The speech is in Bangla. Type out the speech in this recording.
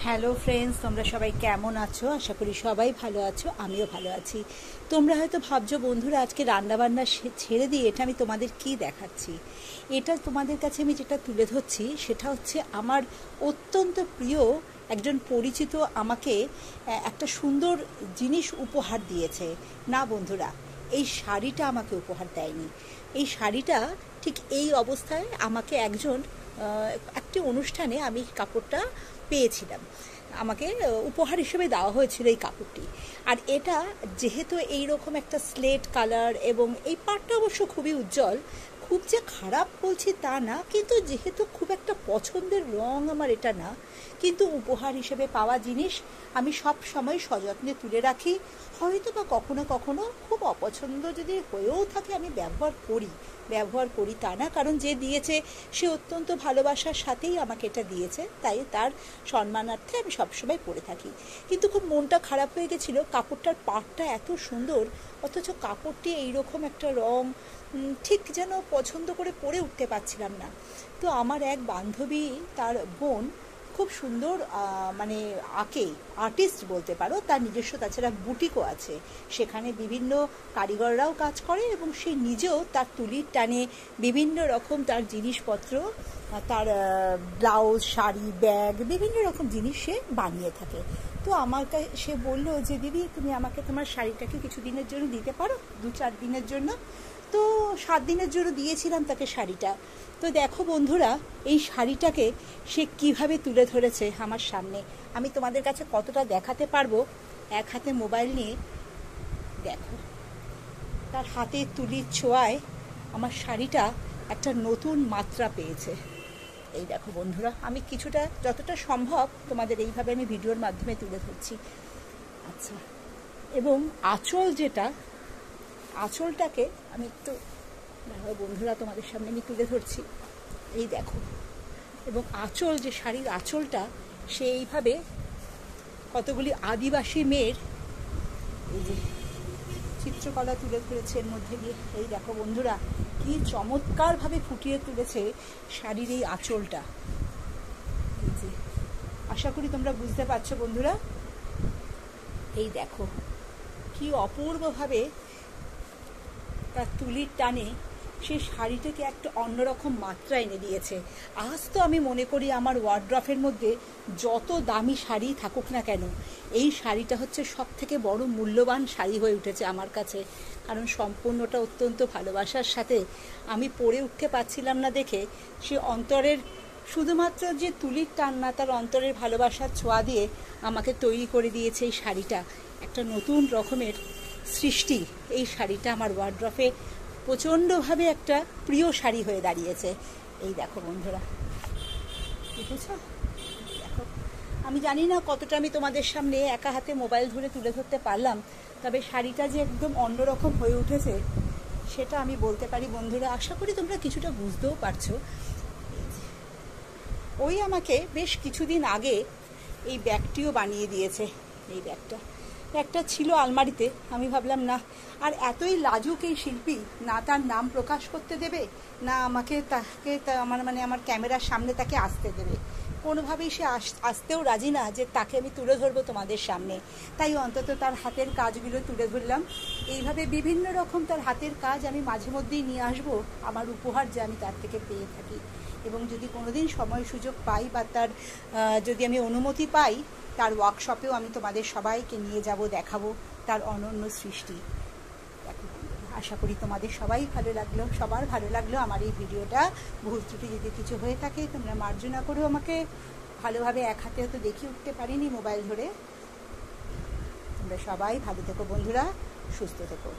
হ্যালো ফ্রেন্ডস, তোমরা সবাই কেমন আছো? আশা করি সবাই ভালো আছো, আমিও ভালো আছি। তোমরা হয়তো ভাবছো বন্ধুরা আজকে রান্নাবান্না ছেড়ে দিয়ে এটা আমি তোমাদের কি দেখাচ্ছি। এটা তোমাদের কাছে আমি যেটা তুলে ধরছি সেটা হচ্ছে আমার অত্যন্ত প্রিয় একজন পরিচিত আমাকে একটা সুন্দর জিনিস উপহার দিয়েছে। না বন্ধুরা, এই শাড়িটা আমাকে উপহার দেয়নি। এই শাড়িটা ঠিক এই অবস্থায় আমাকে একজন একটি অনুষ্ঠানে আমি কাপড়টা পেয়েছিলাম, আমাকে উপহার হিসেবে দেওয়া হয়েছিল এই কাপড়টি। আর এটা যেহেতু এই রকম একটা স্লেট কালার এবং এই পাড়টা অবশ্য খুবই উজ্জ্বল, খুব যে খারাপ বলছি তা না, কিন্তু যেহেতু খুব একটা পছন্দের রং আমার এটা না, কিন্তু উপহার হিসেবে পাওয়া জিনিস আমি সব সময় সযত্নে তুলে রাখি। হয়তো বা কখনো কখনো খুব অপছন্দ যদি হয়েও থাকে আমি ব্যবহার করি তা না, কারণ যে দিয়েছে সে অত্যন্ত ভালোবাসার সাথেই আমাকে এটা দিয়েছে, তাই তার সম্মানার্থে আমি সবসময় পরে থাকি। কিন্তু খুব মনটা খারাপ হয়ে গেছিলো, কাপড়টার পাড়টা এত সুন্দর অথচ কাপড়টি এইরকম একটা রং ঠিক যেন পছন্দ করে পরে উঠতে পারছিলাম না। তো আমার এক বান্ধবী, তার বোন খুব সুন্দর মানে আর্টিস্ট বলতে পারো, তার নিজস্ব তাছাড়া বুটিকও আছে, সেখানে বিভিন্ন কারিগররাও কাজ করে এবং সে নিজেও তার তুলির টানে বিভিন্ন রকম তার জিনিসপত্র, তার ব্লাউজ, শাড়ি, ব্যাগ, বিভিন্ন রকম জিনিস সে বানিয়ে থাকে। তো আমাকে সে বললো যে দিদি, তুমি আমাকে তোমার শাড়িটাকে কিছু দিনের জন্য দিতে পারো, 2-4 দিনের জন্য। তো 7 দিনের জন্য দিয়েছিলাম তাকে শাড়িটা। তো দেখো বন্ধুরা, এই শাড়িটাকে সে কিভাবে তুলে ধরেছে আমার সামনে, আমি তোমাদের কাছে কতটা দেখাতে পারবো। এক হাতে মোবাইল নিয়ে দেখো, তার হাতে তুলির ছোঁয়ায় আমার শাড়িটা একটা নতুন মাত্রা পেয়েছে। এই দেখো বন্ধুরা, আমি কিছুটা যতটা সম্ভব তোমাদের এইভাবে আমি ভিডিওর মাধ্যমে তুলে ধরছি। আচ্ছা, এবং আঁচলটাকে আমি একটু বন্ধুরা তোমাদের সামনে আমি তুলে ধরছি। এই দেখো, এবং যে শাড়ির আঁচলটা সে এইভাবে কতগুলি আদিবাসী মেয়ের এই যে চিত্রকলা তুলে ধরেছে এর মধ্যে দিয়ে। এই দেখো বন্ধুরা, কি চমৎকারভাবে ফুটিয়ে তুলেছে শাড়ির এই আঁচলটা। এই যে, আশা করি তোমরা বুঝতে পারছো বন্ধুরা। এই দেখো কি অপূর্বভাবে তার তুলির টানে সে শাড়িটাকে একটা অন্যরকম মাত্রা এনে দিয়েছে। আজ তো আমি মনে করি আমার ওয়ার্ড্রফের মধ্যে যত দামি শাড়ি থাকুক না কেন, এই শাড়িটা হচ্ছে সব থেকে বড় মূল্যবান শাড়ি হয়ে উঠেছে আমার কাছে, কারণ সম্পূর্ণটা অত্যন্ত ভালোবাসার সাথে আমি পরে উঠতে পারছিলাম না দেখে সে অন্তরের শুধুমাত্র যে তুলির টান না, তার অন্তরের ভালোবাসার ছোঁয়া দিয়ে আমাকে তৈরি করে দিয়েছে এই শাড়িটা। একটা নতুন রকমের সৃষ্টি এই শাড়িটা আমার ওয়ার্ড্রফে প্রচণ্ডভাবে একটা প্রিয় শাড়ি হয়ে দাঁড়িয়েছে। এই দেখো বন্ধুরা, দেখেছো? দেখো, আমি জানি না কতটা আমি তোমাদের সামনে একা হাতে মোবাইল ধরে তুলে ধরতে পারলাম, তবে শাড়িটা যে একদম অন্যরকম হয়ে উঠেছে সেটা আমি বলতে পারি বন্ধুরা। আশা করি তোমরা কিছুটা বুঝতেও পারছো। ওই আমাকে বেশ কিছুদিন আগে এই ব্যাগটিও বানিয়ে দিয়েছে। এই ব্যাগটা ছিল আলমারিতে, আমি ভাবলাম না, আর এতই লাজুক এই শিল্পী, না তার নাম প্রকাশ করতে দেবে, না তাকে আমার ক্যামেরার সামনে তাকে আসতে দেবে, কোনোভাবেই সে আসতেও রাজি না যে তাকে আমি তুলে ধরবো তোমাদের সামনে। তাই অন্তত তার হাতের কাজগুলো তুলে ধরলাম। এইভাবে বিভিন্ন রকম তার হাতের কাজ আমি মাঝে মধ্যেই নিয়ে আসবো, আমার উপহার যে আমি তার থেকে পেয়ে থাকি। এবং যদি কোনোদিন সময় সুযোগ পাই বা তার যদি আমি অনুমতি পাই, তার ওয়ার্কশপেও আমি তোমাদের সবাইকে নিয়ে যাব, দেখাবো তার অনন্য সৃষ্টি। আশা করি তোমাদের সবার ভালো লাগলো আমার এই ভিডিওটা। ভুল ত্রুটি যদি কিছু হয়ে থাকে তোমরা মার্জনা করো আমাকে, ভালোভাবে এক হাতে হয়তো দেখিয়ে উঠতে পারিনি মোবাইল ধরে। তোমরা সবাই ভালো থেকো বন্ধুরা, সুস্থ থেকো।